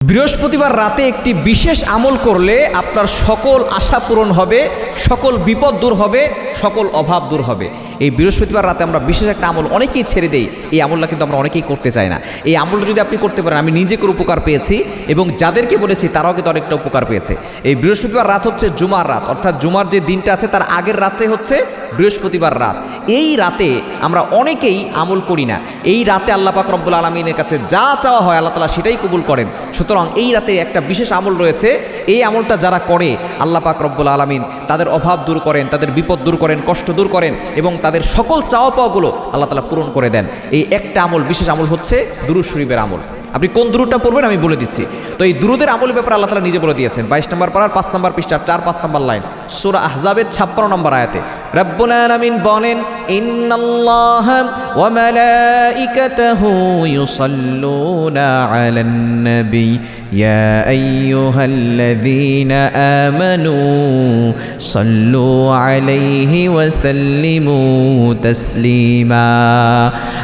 বৃহস্পতিবার রাতে একটি বিশেষ আমল করলে আপনার সকল আশা পূরণ হবে, সকল বিপদ দূর হবে, সকল অভাব দূর হবে। এই বৃহস্পতিবার রাতে আমরা বিশেষ একটা আমল অনেকেই ছেড়ে দেই। এই আমলটা কিন্তু আমরা অনেকেই করতে চাই না। এই আমলটা যদি আপনি করতে পারেন, আমি নিজে করে উপকার পেয়েছি এবং যাদেরকে বলেছি তারাও কিন্তু অনেকটা উপকার পেয়েছে। এই বৃহস্পতিবার রাত হচ্ছে জুমার রাত, অর্থাৎ জুমার যে দিনটা আছে তার আগের রাতে হচ্ছে বৃহস্পতিবার রাত। এই রাতে আমরা অনেকেই আমল করি না। এই রাতে আল্লাহ পাক রব্বুল আলামিনের কাছে যা চাওয়া হয় আল্লাহ তাআলা সেটাই কবুল করেন। সুতরাং এই রাতে একটা বিশেষ আমল রয়েছে। এই আমলটা যারা করে আল্লাহ পাক রব্বুল আলামিন তাদের অভাব দূর করেন, তাদের বিপদ দূর করেন, কষ্ট দূর করেন এবং তাদের সকল চাওয়া পাওয়াগুলো আল্লাহ তাআলা পূরণ করে দেন। এই একটা আমল, বিশেষ আমল হচ্ছে দুরূদ শরীফের আমল। আপনি কোন দুরূদটা পড়বেন আমি বলে দিচ্ছি। তো এই দুরূদের আমলের ব্যাপারে আল্লাহ তাআলা নিজে বলে দিয়েছেন 22 নম্বর পারার 5 নম্বর পৃষ্ঠার 4-5 নম্বর লাইন, সূরা আহজাবের 56 নম্বর আয়াতে রব্বুল আলামিন বলেন, ইন্নাল্লাহা ওয়া মালাইকাতাহু ইউসাল্লুনা আলান নবী ইয়া আইয়ুহাল্লাযীনা আমানু সাল্লু আলাইহি ওয়া সাল্লিমু তাসলিমা।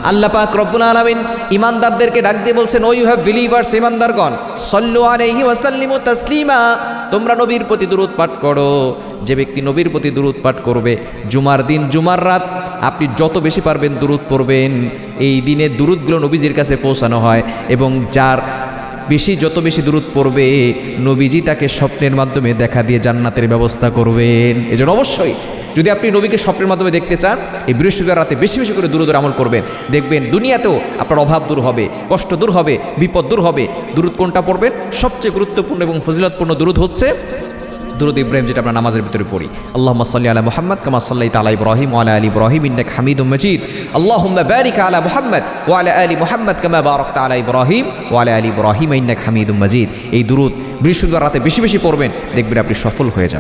আল্লাহ পাক রব্বুল আলামিন ঈমানদারদেরকে ডাক দিয়ে বলছেন, ও ইউ হ্যাভ বিলিভার্স, ঈমানদারগণ, সাল্লু আলাইহি ওয়া সাল্লিমু তাসলিমা, তোমরা নবীর প্রতি দুরূদ পাঠ করো। যে ব্যক্তি নবীর প্রতি দুরূদ পাঠ করবে, জুমার দিন জুমার রাত আপনি যত বেশি পারবেন দুরূদ পড়বেন। এই দিনে দুরূদগুলো নবীজির কাছে পৌঁছানো হয় এবং যার যত বেশি দুরূদ পড়বে নবীজি তাকে স্বপ্নের মাধ্যমে দেখা দিয়ে জান্নাতের ব্যবস্থা করবেন। এজন্য অবশ্যই যদি আপনি নবীকে স্বপ্নের মাধ্যমে দেখতে চান, এই বৃহস্পতিবার রাতে বেশি বেশি করে দুরূদের আমল করবেন। দেখবেন দুনিয়াতেও আপনার অভাব দূর হবে, কষ্ট দূর হবে, বিপদ দূর হবে। দুরূদ কোনটা পড়বেন? সবচেয়ে গুরুত্বপূর্ণ এবং ফজিলতপূর্ণ দুরূদ হচ্ছে দুরূদ ইব্রাহিম, যেটা আমরা নামাজের ভিতরে পড়ি। আল্লাহুম্মা সাল্লি আলা মুহাম্মাদ কামা সাল্লাইতা আলা ইব্রাহিম ওয়া আলা আলি ইব্রাহিম ইন্নাকা হামিদুম মাজিদ। আল্লাহুম্মা বারিক আলা মুহাম্মাদ ওয়া আলা আলি মুহাম্মাদ কামা বারাকতা আলা ইব্রাহিম ওয়া আলা আলি ইব্রাহিম ইন্নাকা হামিদুম মাজিদ। এই দুরূদ বৃহস্পতিবার রাতে বেশি বেশি পড়বেন, দেখবেন আপনি সফল হয়ে যাবেন।